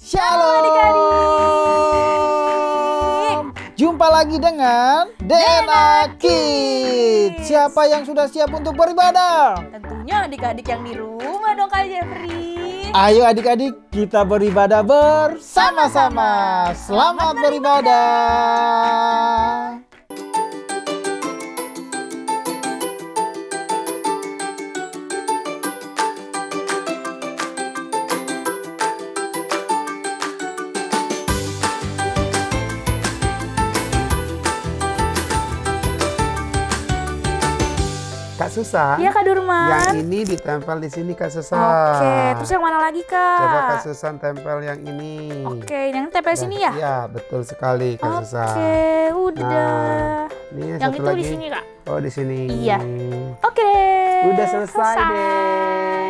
Shalom adik-adik. Jumpa lagi dengan DNA Kids. Siapa yang sudah siap untuk beribadah? Tentunya adik-adik yang di rumah dong Kak Jeffrey. Ayo adik-adik, kita beribadah bersama-sama. Selamat beribadah. Kak Susan. Iya Kak Durman. Yang ini ditempel di sini Kak Susan. Oke, terus yang mana lagi Kak? Coba Kak Susan tempel yang ini. Oke, yang tempel sini ya? Iya, betul sekali Kak Susan. Oke, udah. Nah, ini yang satu itu lagi. di sini Kak. Oh, di sini. Iya. Oke deh. Udah selesai deh.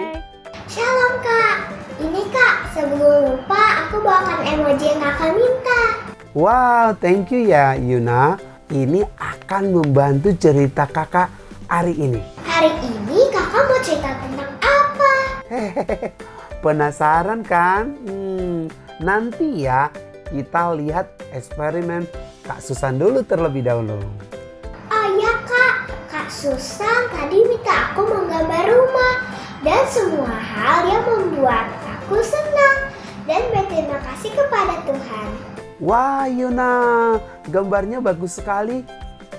Shalom Kak, ini Kak, sebelum lupa aku bawakan emoji yang Kakak minta. Wow, thank you ya Yuna. Ini akan membantu cerita kakak hari ini. Hari ini Kakak mau cerita tentang apa? Penasaran kan? Nanti ya kita lihat eksperimen Kak Susan dulu terlebih dahulu. Oh iya Kak, Kak Susan tadi minta aku menggambar rumah dan semua hal yang membuat aku senang dan berterima kasih kepada Tuhan. Wah Yuna, gambarnya bagus sekali.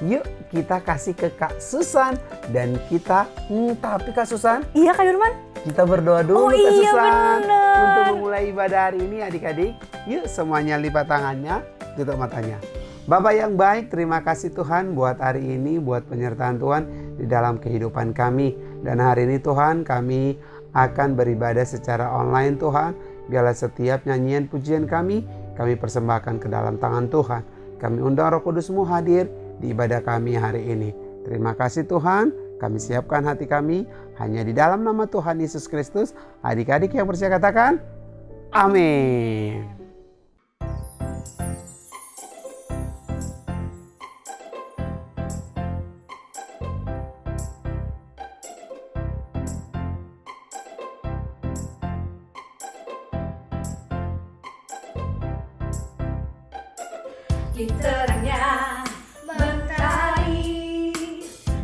Yuk kita kasih ke Kak Susan dan kita, tapi Kak Susan, Iya Kak Durman. kita berdoa dulu Oh, Kak iya, Susan bener. untuk memulai ibadah hari ini adik-adik. Yuk semuanya lipat tangannya, tutup matanya. Bapak yang baik, terima kasih Tuhan buat hari ini, buat penyertaan Tuhan di dalam kehidupan kami. Dan hari ini Tuhan kami akan beribadah secara online Tuhan. Biarlah setiap nyanyian pujian kami persembahkan ke dalam tangan Tuhan. Kami undang Roh Kudus-Mu hadir di ibadah kami hari ini. Terima kasih Tuhan, kami siapkan hati kami hanya di dalam nama Tuhan Yesus Kristus. Adik-adik yang percaya katakan, amin. Di terangnya mentari,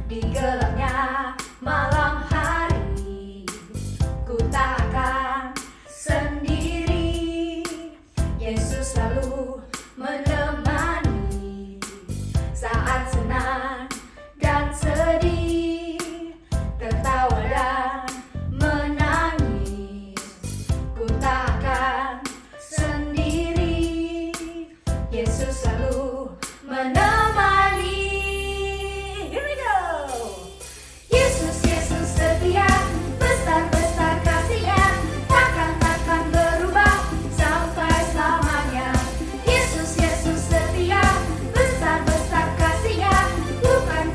di gelapnya malam hari, ku tak akan sendiri. Yesus selalu menemani saat senang dan sedih, tertawa dan menangis. Ku tak akan sendiri. Yesus selalu menemani. Here we go. Yesus, Yesus setia, besar-besar kasih-Nya, takkan berubah sampai selamanya. Yesus, Yesus setia, besar-besar kasih-Nya, bukan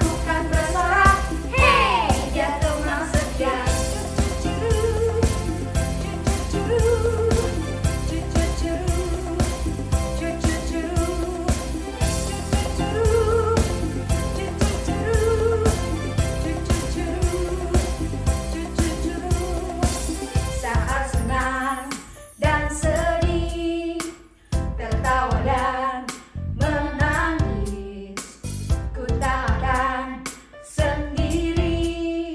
bersorak. Hey, Dia teman setia. Saat senang dan sedih, tertawa dan menangis, ku tak akan sendiri.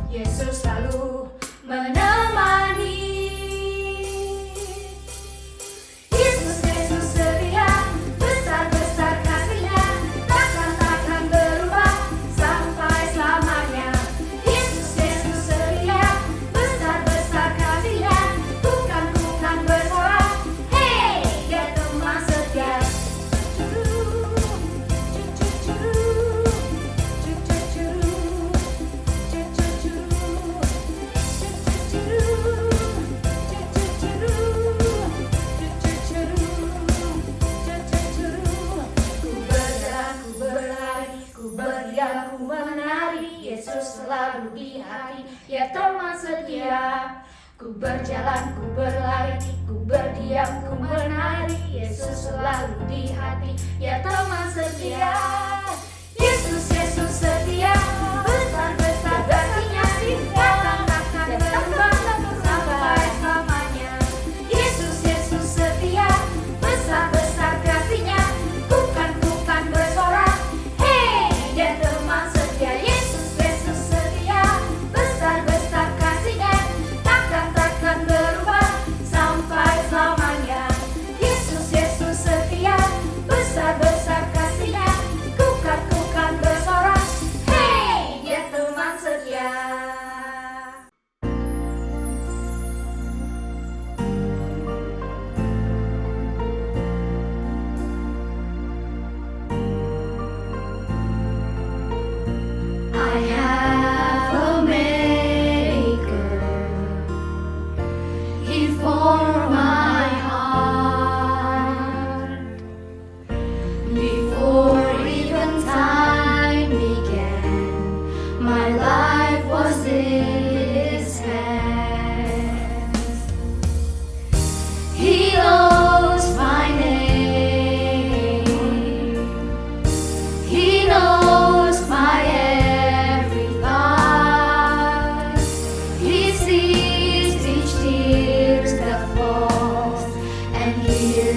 Yesus selalu menemani. Yesus, Yesus setia, besar-besar kasih-Nya, takkan berubah sampai selamanya. Yesus, Yesus setia, besar-besar kasih-Nya, bukan bersorak. Hey, Dia teman setia. Ku berjalan, ku berlari, ku berdiam, ku menari. Yesus selalu di hati, Ya teman setia. Ku berjalan, ku berlari, ku berdiam, ku menari. Yesus selalu di hati, Ya teman setia. Yesus, Yesus setia, besar-besar kasih-Nya, takkan berubah sampai selamanya. Yesus, Yesus setia.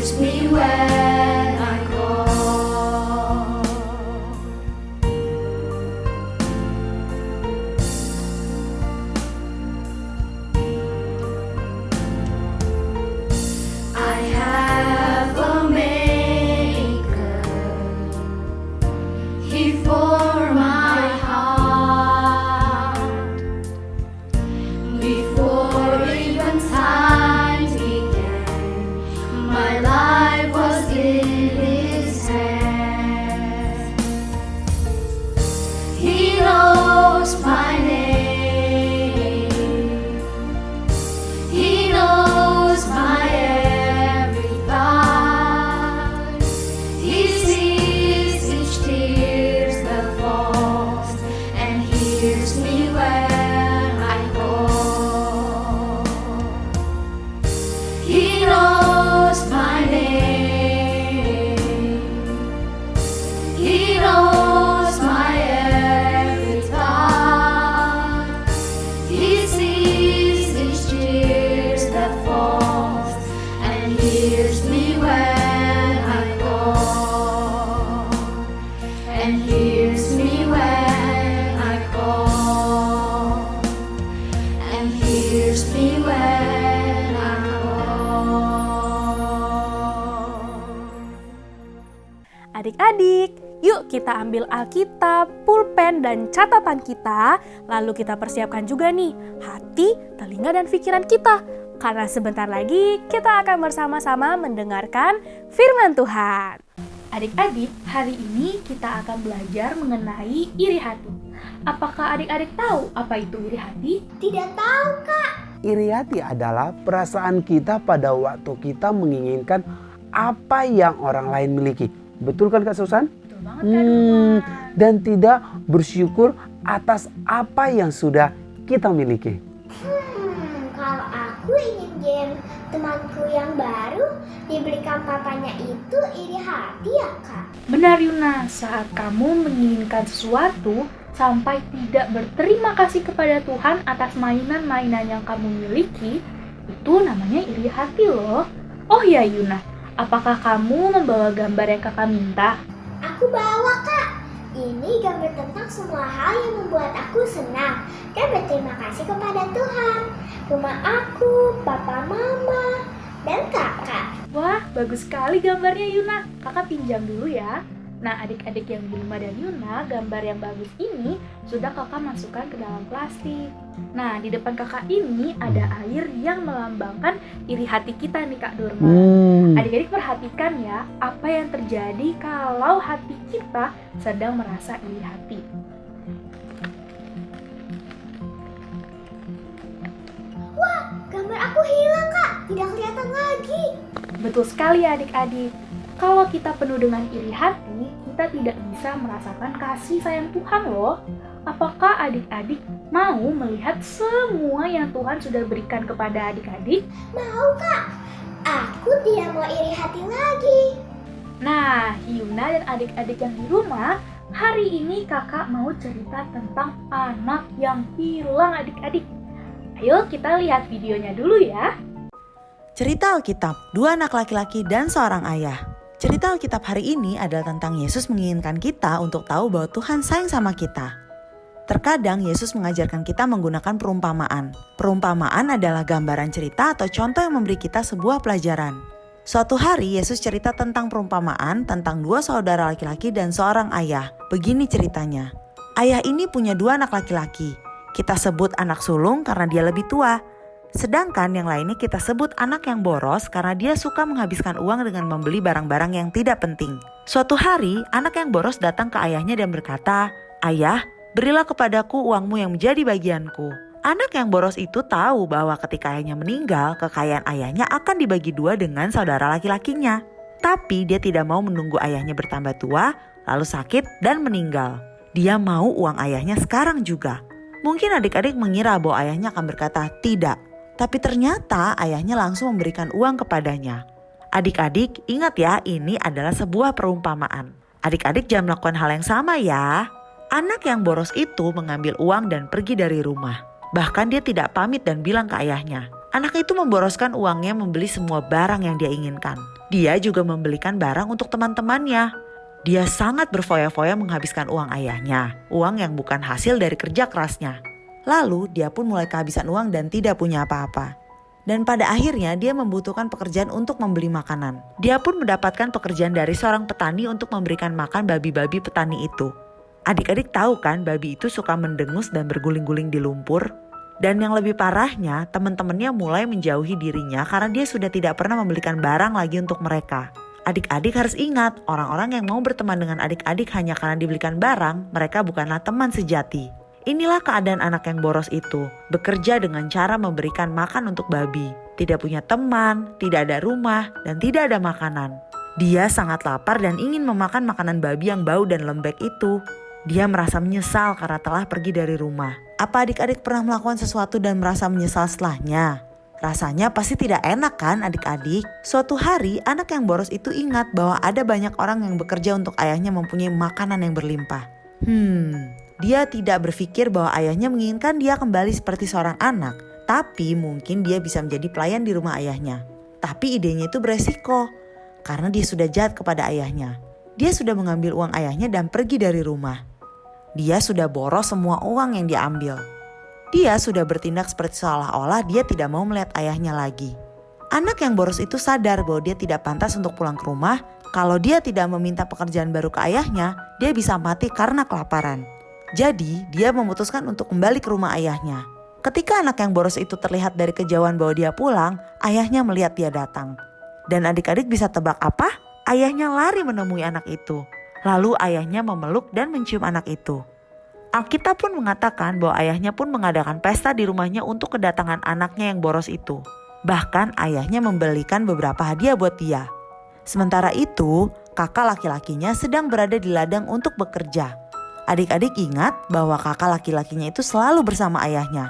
hears me when I call. I have a maker, he formed my heart before even time began. My life was in his hands. He knows my name. He knows my every thought. He sees each tear that falls and hears me when I call. He knows my name. He knows my every thought. He sees each tears that falls and hears me when I call. And hears me when I call. And hears me when I call. Adik-adik, yuk kita ambil Alkitab, pulpen, dan catatan kita. Lalu kita persiapkan juga nih hati, telinga, dan pikiran kita. Karena sebentar lagi kita akan bersama-sama mendengarkan firman Tuhan. Adik-adik, hari ini kita akan belajar mengenai iri hati. Apakah adik-adik tahu apa itu iri hati? Tidak tahu, Kak. Iri hati adalah perasaan kita pada waktu kita menginginkan apa yang orang lain miliki. Betul kan Kak Susan? Betul banget Kak Durman. Dan tidak bersyukur atas apa yang sudah kita miliki. Kalau aku ingin game temanku yang baru dibelikan papanya itu iri hati ya, Kak? Benar Yuna, saat kamu menginginkan sesuatu sampai tidak berterima kasih kepada Tuhan atas mainan-mainan yang kamu miliki, itu namanya iri hati loh. Oh ya Yuna, apakah kamu membawa gambar yang kakak minta? Aku bawa, Kak. Ini gambar tentang semua hal yang membuat aku senang dan berterima kasih kepada Tuhan. Rumah aku, papa, mama, dan kakak. Wah, bagus sekali gambarnya Yuna. Kakak pinjam dulu ya. Nah, adik-adik yang di rumah dan Yuna, gambar yang bagus ini sudah kakak masukkan ke dalam plastik. Nah, di depan kakak ini ada air yang melambangkan iri hati kita nih Kak Durma. Adik-adik perhatikan ya, apa yang terjadi kalau hati kita sedang merasa iri hati. Wah, gambar aku hilang, Kak. Tidak kelihatan lagi. Betul sekali adik-adik. Kalau kita penuh dengan iri hati, kita tidak bisa merasakan kasih sayang Tuhan loh. Apakah adik-adik mau melihat semua yang Tuhan sudah berikan kepada adik-adik? Mau, Kak. Aku tidak mau iri hati lagi. Nah, Yuna dan adik-adik yang di rumah, hari ini kakak mau cerita tentang anak yang hilang adik-adik. Ayo kita lihat videonya dulu ya. Cerita Alkitab, 2 anak laki-laki dan seorang ayah. Cerita Alkitab hari ini adalah tentang Yesus menginginkan kita untuk tahu bahwa Tuhan sayang sama kita. Terkadang Yesus mengajarkan kita menggunakan perumpamaan. Perumpamaan adalah gambaran cerita atau contoh yang memberi kita sebuah pelajaran. Suatu hari Yesus cerita tentang perumpamaan tentang 2 saudara laki-laki dan seorang ayah. Begini ceritanya. Ayah ini punya 2 anak laki-laki. Kita sebut anak sulung karena dia lebih tua. Sedangkan yang lainnya kita sebut anak yang boros karena dia suka menghabiskan uang dengan membeli barang-barang yang tidak penting. Suatu hari, anak yang boros datang ke ayahnya dan berkata, "Ayah, berilah kepadaku uangmu yang menjadi bagianku." Anak yang boros itu tahu bahwa ketika ayahnya meninggal, kekayaan ayahnya akan dibagi 2 dengan saudara laki-lakinya. Tapi dia tidak mau menunggu ayahnya bertambah tua, lalu sakit dan meninggal. Dia mau uang ayahnya sekarang juga. Mungkin adik-adik mengira bahwa ayahnya akan berkata tidak. Tapi ternyata ayahnya langsung memberikan uang kepadanya. Adik-adik, ingat ya, ini adalah sebuah perumpamaan. Adik-adik jangan melakukan hal yang sama ya. Anak yang boros itu mengambil uang dan pergi dari rumah. Bahkan dia tidak pamit dan bilang ke ayahnya, Anak itu memboroskan uangnya membeli semua barang yang dia inginkan. Dia juga membelikan barang untuk teman-temannya. Dia sangat berfoya-foya menghabiskan uang ayahnya, uang yang bukan hasil dari kerja kerasnya. Lalu dia pun mulai kehabisan uang dan tidak punya apa-apa. Dan pada akhirnya dia membutuhkan pekerjaan untuk membeli makanan. Dia pun mendapatkan pekerjaan dari seorang petani untuk memberikan makan babi-babi petani itu. Adik-adik tahu kan, babi itu suka mendengus dan berguling-guling di lumpur. Dan yang lebih parahnya, teman-temannya mulai menjauhi dirinya karena dia sudah tidak pernah membelikan barang lagi untuk mereka. Adik-adik harus ingat, orang-orang yang mau berteman dengan adik-adik hanya karena dibelikan barang, mereka bukanlah teman sejati. Inilah keadaan anak yang boros itu, bekerja dengan cara memberikan makan untuk babi. Tidak punya teman, tidak ada rumah, dan tidak ada makanan. Dia sangat lapar dan ingin memakan makanan babi yang bau dan lembek itu. Dia merasa menyesal karena telah pergi dari rumah. Apa adik-adik pernah melakukan sesuatu dan merasa menyesal setelahnya? Rasanya pasti tidak enak kan adik-adik? Suatu hari anak yang boros itu ingat bahwa ada banyak orang yang bekerja untuk ayahnya mempunyai makanan yang berlimpah. Dia tidak berpikir bahwa ayahnya menginginkan dia kembali seperti seorang anak. Tapi mungkin dia bisa menjadi pelayan di rumah ayahnya. Tapi idenya itu beresiko. Karena dia sudah jahat kepada ayahnya. Dia sudah mengambil uang ayahnya dan pergi dari rumah. Dia sudah boros semua uang yang diambil. Dia sudah bertindak seperti seolah-olah dia tidak mau melihat ayahnya lagi. Anak yang boros itu sadar bahwa dia tidak pantas untuk pulang ke rumah. Kalau dia tidak meminta pekerjaan baru ke ayahnya, dia bisa mati karena kelaparan. Jadi dia memutuskan untuk kembali ke rumah ayahnya. Ketika anak yang boros itu terlihat dari kejauhan bahwa dia pulang, ayahnya melihat dia datang. Dan adik-adik bisa tebak apa? Ayahnya lari menemui anak itu. Lalu ayahnya memeluk dan mencium anak itu. Alkitab pun mengatakan bahwa ayahnya pun mengadakan pesta di rumahnya untuk kedatangan anaknya yang boros itu. Bahkan ayahnya membelikan beberapa hadiah buat dia. Sementara itu, kakak laki-lakinya sedang berada di ladang untuk bekerja. Adik-adik ingat bahwa kakak laki-lakinya itu selalu bersama ayahnya.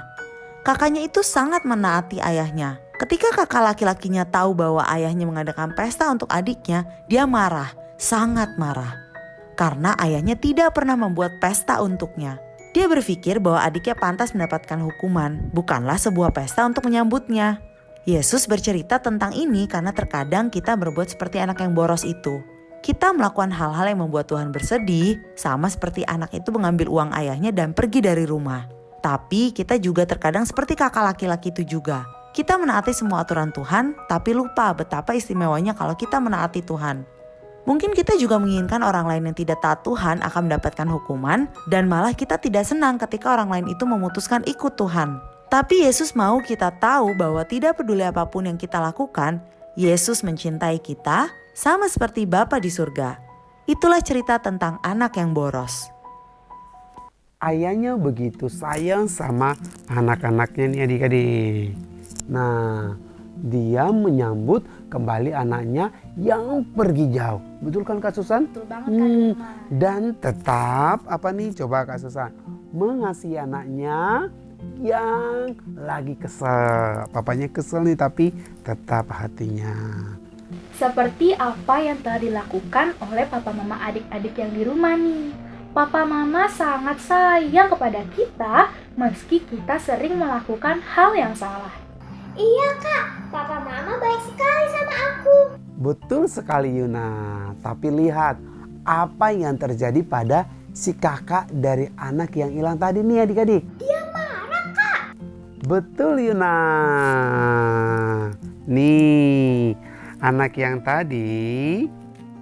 Kakaknya itu sangat menaati ayahnya. Ketika kakak laki-lakinya tahu bahwa ayahnya mengadakan pesta untuk adiknya, dia marah, sangat marah. Karena ayahnya tidak pernah membuat pesta untuknya. Dia berpikir bahwa adiknya pantas mendapatkan hukuman, bukanlah sebuah pesta untuk menyambutnya. Yesus bercerita tentang ini karena terkadang kita berbuat seperti anak yang boros itu. Kita melakukan hal-hal yang membuat Tuhan bersedih, sama seperti anak itu mengambil uang ayahnya dan pergi dari rumah. Tapi kita juga terkadang seperti kakak laki-laki itu juga. Kita menaati semua aturan Tuhan, tapi lupa betapa istimewanya kalau kita menaati Tuhan. Mungkin kita juga menginginkan orang lain yang tidak taat Tuhan akan mendapatkan hukuman, dan malah kita tidak senang ketika orang lain itu memutuskan ikut Tuhan. Tapi Yesus mau kita tahu bahwa tidak peduli apapun yang kita lakukan, Yesus mencintai kita, sama seperti Bapa di surga. Itulah cerita tentang anak yang boros. Ayahnya begitu sayang sama anak-anaknya nih adik-adik. Nah, dia menyambut kembali anaknya yang pergi jauh. Betul kan Kak Susan? Betul banget Kak Duma. Dan tetap apa nih coba Kak Susan? Mengasihi anaknya yang lagi kesel. Papanya kesel nih tapi tetap hatinya. Seperti apa yang telah dilakukan oleh papa mama adik-adik yang di rumah nih. Papa mama sangat sayang kepada kita meski kita sering melakukan hal yang salah. Iya kak, papa mama baik sekali sama aku. Betul sekali Yuna. Tapi lihat apa yang terjadi pada si kakak dari anak yang hilang tadi nih adik-adik. Dia marah kak. Betul Yuna. Nih anak yang tadi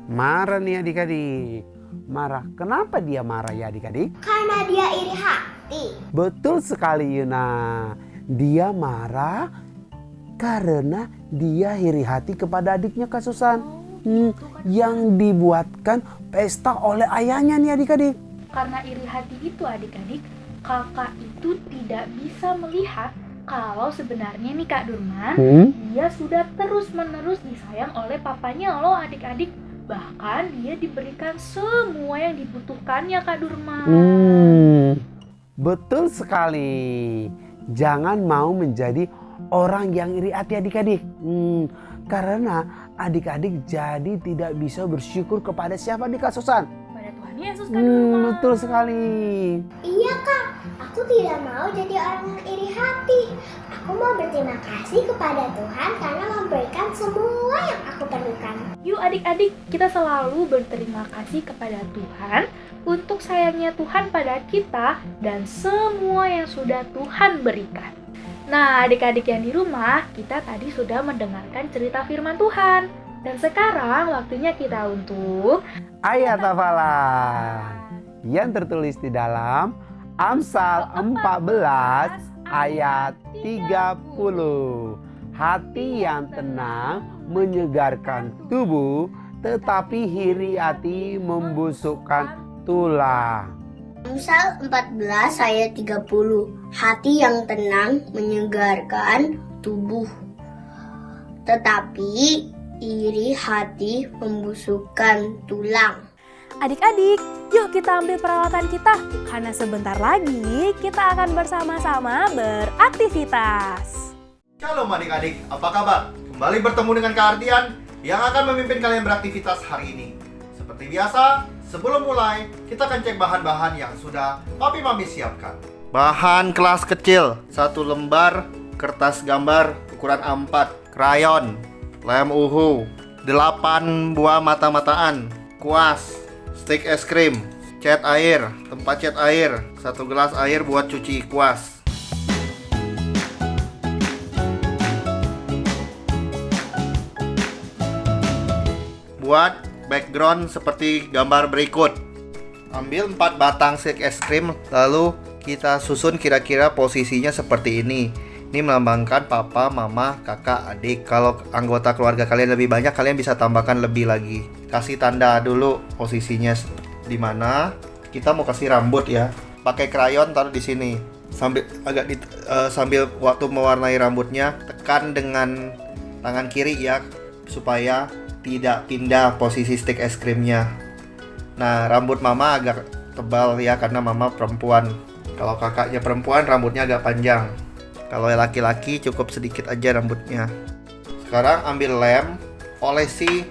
marah nih adik-adik. Marah. Kenapa dia marah ya adik-adik? Karena dia iri hati. Betul sekali Yuna. Dia marah karena dia iri hati kepada adiknya Kak Susan. Yang dibuatkan pesta oleh ayahnya nih adik-adik. Karena iri hati itu adik-adik, kakak itu tidak bisa melihat kalau sebenarnya nih Kak Durman, dia sudah terus-menerus disayang oleh papanya loh adik-adik. Bahkan dia diberikan semua yang dibutuhkannya Kak Durman. Betul sekali. Jangan mau menjadi orang yang iri hati adik-adik. Karena adik-adik jadi tidak bisa bersyukur kepada siapa nih Kak Susan? Pada Tuhan Yesus kan di rumah. Betul sekali. Iya kak, aku tidak mau jadi orang yang iri hati. Aku mau berterima kasih kepada Tuhan karena memberikan semua yang aku perlukan. Yuk adik-adik, kita selalu berterima kasih kepada Tuhan untuk sayangnya Tuhan pada kita dan semua yang sudah Tuhan berikan. Nah, adik-adik yang di rumah, kita tadi sudah mendengarkan cerita firman Tuhan. Dan sekarang waktunya kita untuk Ayat hafalan yang tertulis di dalam Amsal 14 ayat 30. Hati yang tenang menyegarkan tubuh, tetapi iri hati membusukkan tulang. Amsal 14 ayat 30. Hati yang tenang menyegarkan tubuh, tetapi iri hati membusukkan tulang. Adik-adik, yuk kita ambil peralatan kita, karena sebentar lagi kita akan bersama-sama beraktivitas. Shalom adik-adik, apa kabar? Kembali bertemu dengan Kak Ardian yang akan memimpin kalian beraktivitas hari ini. Seperti biasa, sebelum mulai, kita akan cek bahan-bahan yang sudah Papi Mami siapkan. Bahan kelas kecil, 1 lembar kertas gambar ukuran A4, krayon, lem uhu, 8 buah mata-mataan, kuas, stik es krim, cat air, tempat cat air, 1 gelas air buat cuci kuas. Buat background seperti gambar berikut. Ambil 4 batang stik es krim, lalu kita susun kira-kira posisinya seperti ini. Ini melambangkan papa, mama, kakak, adik. Kalau anggota keluarga kalian lebih banyak, kalian bisa tambahkan lebih lagi. Kasih tanda dulu posisinya di mana. Kita mau kasih rambut ya. Pakai krayon taruh di sini. Sambil waktu mewarnai rambutnya, tekan dengan tangan kiri ya, supaya tidak pindah posisi stik es krimnya. Nah, rambut mama agak tebal ya, karena mama perempuan. Kalau kakaknya perempuan, rambutnya agak panjang. Kalau laki-laki cukup sedikit aja rambutnya. Sekarang ambil lem, olesi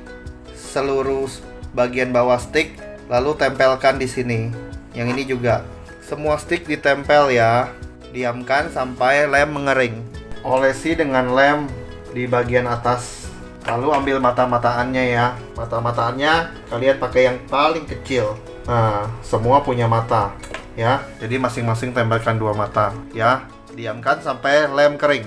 seluruh bagian bawah stick, lalu tempelkan di sini. Yang ini juga. Semua stick ditempel ya. Diamkan sampai lem mengering. Olesi dengan lem di bagian atas. Lalu ambil mata-mataannya ya. Mata-mataannya kalian pakai yang paling kecil. Nah, semua punya mata ya. Jadi masing-masing tempelkan 2 mata ya. Diamkan sampai lem kering.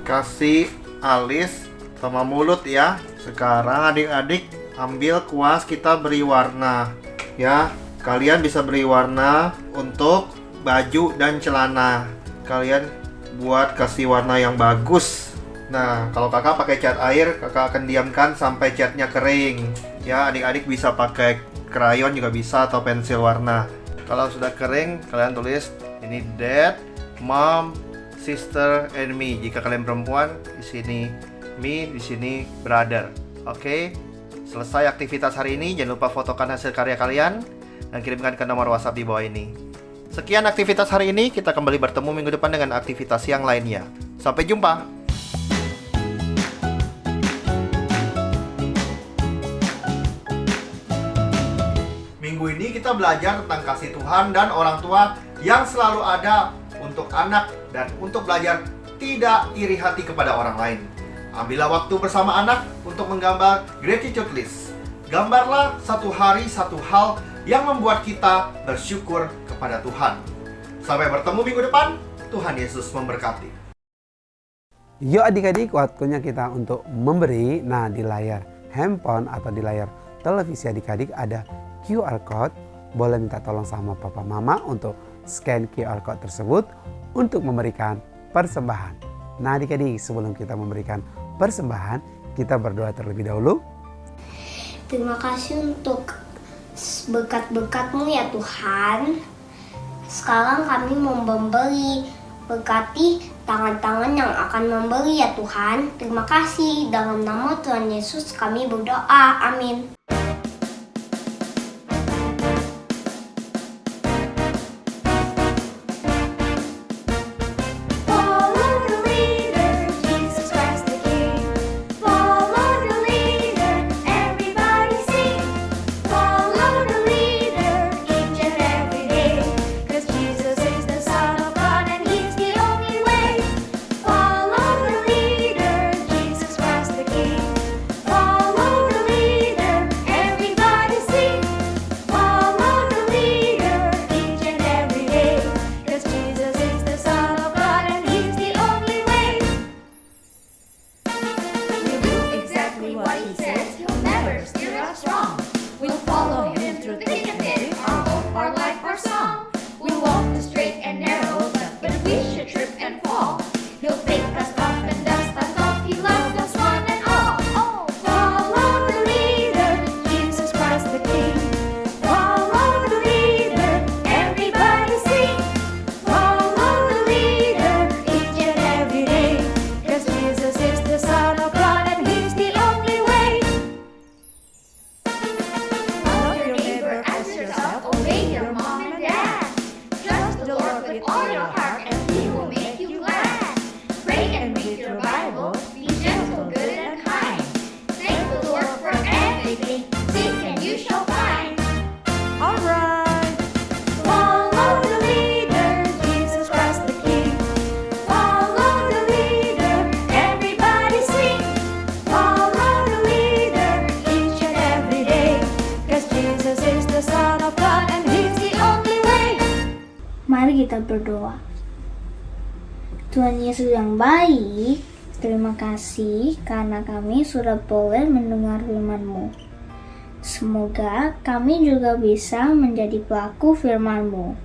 Kasih alis sama mulut ya. Sekarang adik-adik ambil kuas, kita beri warna ya. Kalian bisa beri warna untuk baju dan celana. Kalian buat kasih warna yang bagus. Nah, kalau kakak pakai cat air, kakak akan diamkan sampai catnya kering ya. Adik-adik bisa pakai krayon juga bisa, atau pensil warna. Kalau sudah kering, kalian tulis ini dad, mom, sister, and me. Jika kalian perempuan, di sini me, di sini brother. Oke, selesai aktivitas hari ini. Jangan lupa fotokan hasil karya kalian dan kirimkan ke nomor WhatsApp di bawah ini. Sekian aktivitas hari ini. Kita kembali bertemu minggu depan dengan aktivitas yang lainnya. Sampai jumpa. Minggu ini kita belajar tentang kasih Tuhan dan orang tua yang selalu ada untuk anak dan untuk belajar tidak iri hati kepada orang lain. Ambillah waktu bersama anak untuk menggambar gratitude list. Gambarlah satu hari satu hal yang membuat kita bersyukur kepada Tuhan. Sampai bertemu minggu depan. Tuhan Yesus memberkati. Yuk adik-adik, waktunya kita untuk memberi. Nah, di layar handphone atau di layar televisi adik-adik ada QR code. Boleh minta tolong sama papa mama untuk scan QR code tersebut untuk memberikan persembahan. Nah adik-adik, sebelum kita memberikan persembahan, kita berdoa terlebih dahulu. Terima kasih untuk berkat-berkat-Mu ya Tuhan. Sekarang kami mau memberi. Berkati tangan-tangan yang akan memberi ya Tuhan. Terima kasih. Dalam nama Tuhan Yesus kami berdoa. Amin. says he'll never steer us wrong. We'll follow him through thick and thin, our hope, our life, our song. We'll walk the straight and narrow, but if we should trip and fall, he'll pick us up and dust us off. He loves us one and all. Follow the leader, Jesus Christ the King. Follow the leader, everybody sing. Follow the leader each and every day, 'cause Jesus is the Son of God and He's the only way. Love your neighbor as yourself, obey your mom and dad. Trust the Lord with all your heart and He will make you glad. Pray and read your Bible, be gentle, good and kind. Thank the Lord for everything, seek and you shall find. Alright. Follow the leader, Jesus Christ the King. Follow the leader, everybody sing. Follow the leader each and every day, 'cause Jesus is the Son of God and He's the only way. Mari kita berdoa. Tuhan Yesus yang baik, terima kasih karena kami sudah boleh mendengar firman-Mu. Semoga kami juga bisa menjadi pelaku firman-Mu.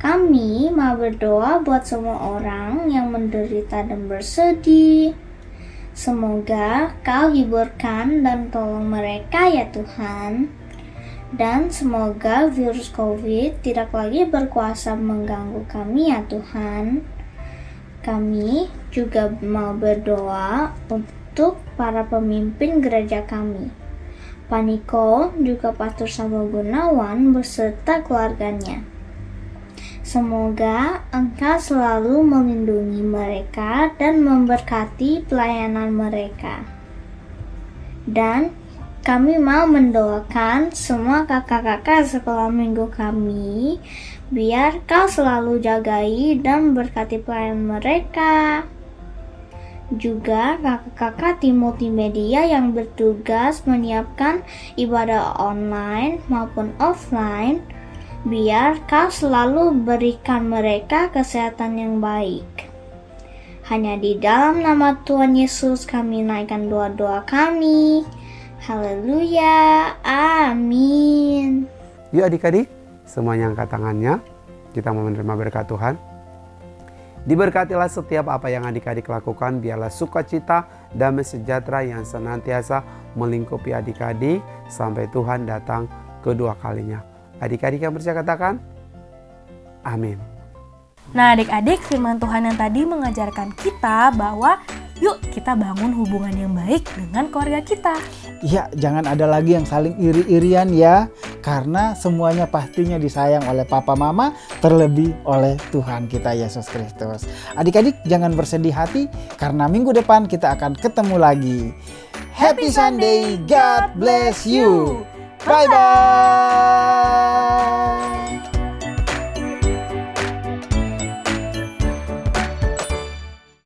Kami mau berdoa buat semua orang yang menderita dan bersedih. Semoga Kau hiburkan dan tolong mereka ya Tuhan. Dan semoga virus COVID tidak lagi berkuasa mengganggu kami ya Tuhan. Kami juga mau berdoa untuk para pemimpin gereja kami, Pak Niko, juga Pastor Samuel Gunawan beserta keluarganya. Semoga Engkau selalu melindungi mereka dan memberkati pelayanan mereka. Dan kami mau mendoakan semua kakak-kakak sekolah minggu kami, biar Kau selalu jagai dan berkati pelayanan mereka. Juga kakak-kakak tim multimedia yang bertugas menyiapkan ibadah online maupun offline, biar Kau selalu berikan mereka kesehatan yang baik. Hanya di dalam nama Tuhan Yesus kami naikkan doa-doa kami. Haleluya, amin. Yuk adik-adik, semuanya angkat tangannya. Kita mau menerima berkat Tuhan. Diberkatilah setiap apa yang adik-adik lakukan. Biarlah sukacita, damai sejahtera yang senantiasa melingkupi adik-adik sampai Tuhan datang kedua kalinya. Adik-adik yang percaya katakan, amin. Nah adik-adik, firman Tuhan yang tadi mengajarkan kita bahwa yuk kita bangun hubungan yang baik dengan keluarga kita. Ya, jangan ada lagi yang saling iri-irian ya. Karena semuanya pastinya disayang oleh papa mama, terlebih oleh Tuhan kita Yesus Kristus. Adik-adik jangan bersedih hati karena minggu depan kita akan ketemu lagi. Happy Sunday, God bless you. Bye-bye.